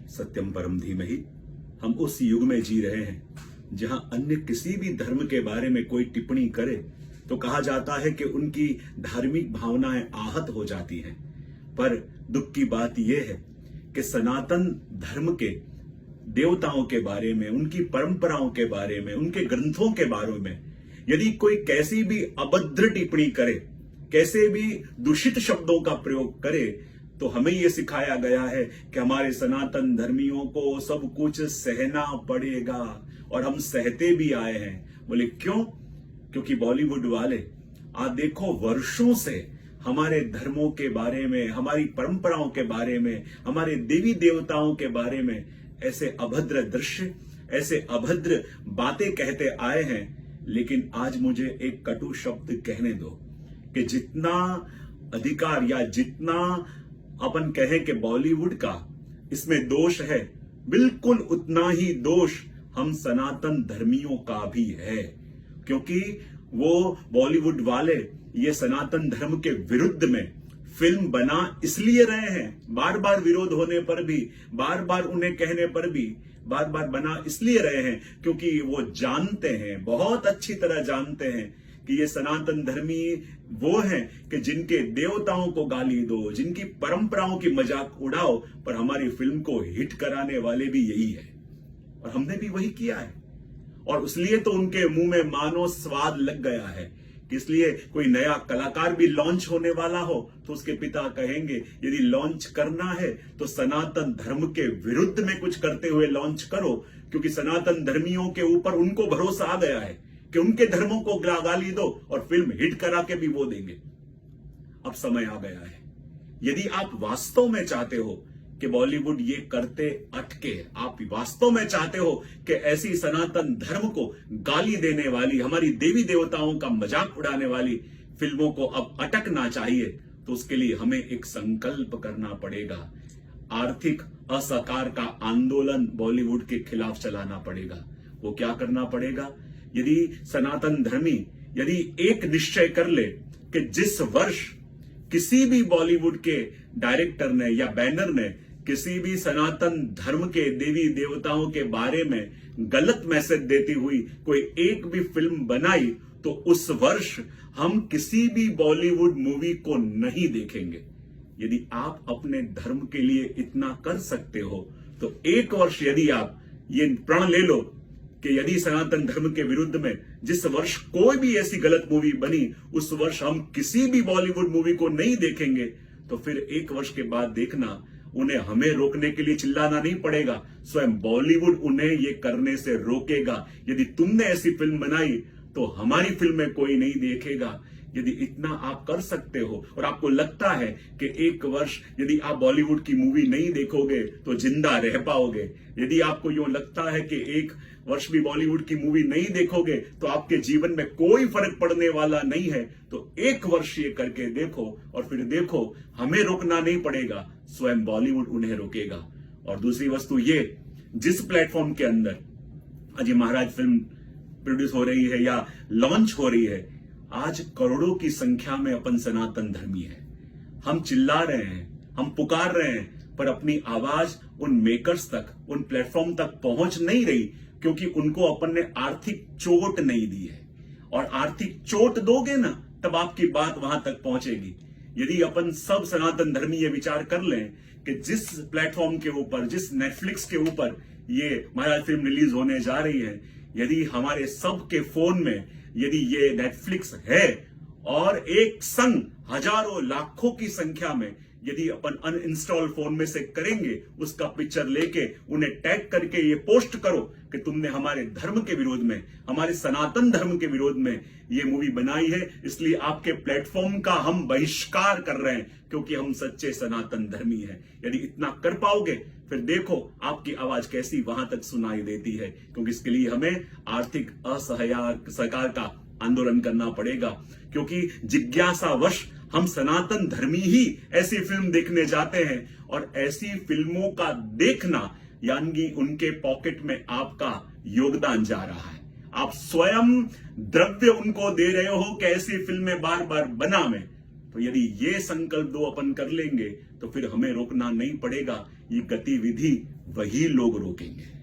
सत्यम परम धीमहि। हम उस युग में जी रहे हैं जहां अन्य किसी भी धर्म के बारे में कोई टिप्पणी करे तो कहा जाता है कि उनकी धार्मिक भावनाएं आहत हो जाती हैं। पर दुख की बात यह है कि सनातन धर्म के देवताओं के बारे में, उनकी परंपराओं के बारे में, उनके ग्रंथों के बारे में यदि कोई कैसी भी अभद्र टिप्पणी करे, कैसे भी दूषित शब्दों का प्रयोग करे, तो हमें यह सिखाया गया है कि हमारे सनातन धर्मियों को सब कुछ सहना पड़ेगा और हम सहते भी आए हैं। बोले क्यों? क्योंकि बॉलीवुड वाले आज देखो वर्षों से हमारे धर्मों के बारे में, हमारी परंपराओं के बारे में, हमारे देवी देवताओं के बारे में ऐसे अभद्र दृश्य, ऐसे अभद्र बातें कहते आए हैं। लेकिन आज मुझे एक कटु शब्द कहने दो कि जितना अधिकार या जितना अपन कहें कि बॉलीवुड का इसमें दोष है, बिल्कुल उतना ही दोष हम सनातन धर्मियों का भी है। क्योंकि वो बॉलीवुड वाले ये सनातन धर्म के विरुद्ध में फिल्म बना इसलिए रहे हैं, बार बार विरोध होने पर भी, बार बार उन्हें कहने पर भी बार बार बना इसलिए रहे हैं क्योंकि वो जानते हैं, बहुत अच्छी तरह जानते हैं कि ये सनातन धर्मी वो हैं कि जिनके देवताओं को गाली दो, जिनकी परंपराओं की मजाक उड़ाओ, पर हमारी फिल्म को हिट कराने वाले भी यही है और हमने भी वही किया है। और इसलिए तो उनके मुंह में मानो स्वाद लग गया है कि इसलिए कोई नया कलाकार भी लॉन्च होने वाला हो तो उसके पिता कहेंगे यदि लॉन्च करना है तो सनातन धर्म के विरुद्ध में कुछ करते हुए लॉन्च करो, क्योंकि सनातन धर्मियों के ऊपर उनको भरोसा आ गया है कि उनके धर्मों को गाली दो और फिल्म हिट करा के भी वो देंगे। अब समय आ गया है, यदि आप वास्तव में चाहते हो कि बॉलीवुड ये करते अटके, आप वास्तव में चाहते हो कि ऐसी सनातन धर्म को गाली देने वाली, हमारी देवी देवताओं का मजाक उड़ाने वाली फिल्मों को अब अटकना चाहिए, तो उसके लिए हमें एक संकल्प करना पड़ेगा। आर्थिक असहकार का आंदोलन बॉलीवुड के खिलाफ चलाना पड़ेगा। वो क्या करना पड़ेगा? यदि सनातन धर्मी यदि एक निश्चय कर ले कि जिस वर्ष किसी भी बॉलीवुड के डायरेक्टर ने या बैनर ने किसी भी सनातन धर्म के देवी देवताओं के बारे में गलत मैसेज देती हुई कोई एक भी फिल्म बनाई, तो उस वर्ष हम किसी भी बॉलीवुड मूवी को नहीं देखेंगे। यदि आप अपने धर्म के लिए इतना कर सकते हो तो एक वर्ष यदि आप ये प्रण ले लो कि यदि सनातन धर्म के विरुद्ध में जिस वर्ष कोई भी ऐसी गलत मूवी बनी, उस वर्ष हम किसी भी बॉलीवुड मूवी को नहीं देखेंगे, तो फिर एक वर्ष के बाद देखना उन्हें हमें रोकने के लिए चिल्लाना नहीं पड़ेगा, स्वयं बॉलीवुड उन्हें ये करने से रोकेगा। यदि तुमने ऐसी फिल्म बनाई तो हमारी फिल्म में कोई नहीं देखेगा। यदि इतना आप कर सकते हो और आपको लगता है कि एक वर्ष यदि आप बॉलीवुड की मूवी नहीं देखोगे तो जिंदा रह पाओगे, यदि आपको यूं लगता है कि एक वर्ष भी बॉलीवुड की मूवी नहीं देखोगे तो आपके जीवन में कोई फर्क पड़ने वाला नहीं है, तो एक वर्ष ये करके देखो और फिर देखो हमें रोकना नहीं पड़ेगा, स्वयं बॉलीवुड उन्हें रोकेगा। और दूसरी वस्तु ये, जिस प्लेटफॉर्म के अंदर अजय महाराज फिल्म प्रोड्यूस हो रही है या लॉन्च हो रही है, आज करोड़ों की संख्या में अपन सनातन धर्मी है। हम चिल्ला रहे हैं, हम पुकार रहे हैं, पर अपनी आवाज उन मेकर्स तक, उन प्लेटफॉर्म तक पहुंच नहीं रही क्योंकि उनको अपन ने आर्थिक चोट नहीं दी है। और आर्थिक चोट दोगे ना तब आपकी बात वहां तक पहुंचेगी। यदि अपन सब सनातन धर्मी ये विचार कर लें कि जिस प्लेटफॉर्म के ऊपर, जिस नेटफ्लिक्स के ऊपर ये महाराज फिल्म रिलीज होने जा रही है, यदि हमारे सब के फोन में यदि ये नेटफ्लिक्स है और एक संग हजारों लाखों की संख्या में यदि अपन अनइंस्टॉल फोन में से करेंगे, उसका पिक्चर लेके उन्हें टैग करके ये पोस्ट करो कि तुमने हमारे धर्म के विरोध में, हमारे सनातन धर्म के विरोध में ये मूवी बनाई है, इसलिए आपके प्लेटफॉर्म का हम बहिष्कार कर रहे हैं क्योंकि हम सच्चे सनातन धर्मी हैं। यदि इतना कर पाओगे फिर देखो आपकी आवाज कैसी वहां तक सुनाई देती है, क्योंकि इसके लिए हमें आर्थिक असहकार का आंदोलन करना पड़ेगा। क्योंकि जिज्ञासावश हम सनातन धर्मी ही ऐसी फिल्म देखने जाते हैं और ऐसी फिल्मों का देखना यानी उनके पॉकेट में आपका योगदान जा रहा है। आप स्वयं द्रव्य उनको दे रहे हो कि ऐसी फिल्में बार बार बनावें। तो यदि ये संकल्प दो अपन कर लेंगे तो फिर हमें रोकना नहीं पड़ेगा। ये गतिविधि वही लोग रोकेंगे।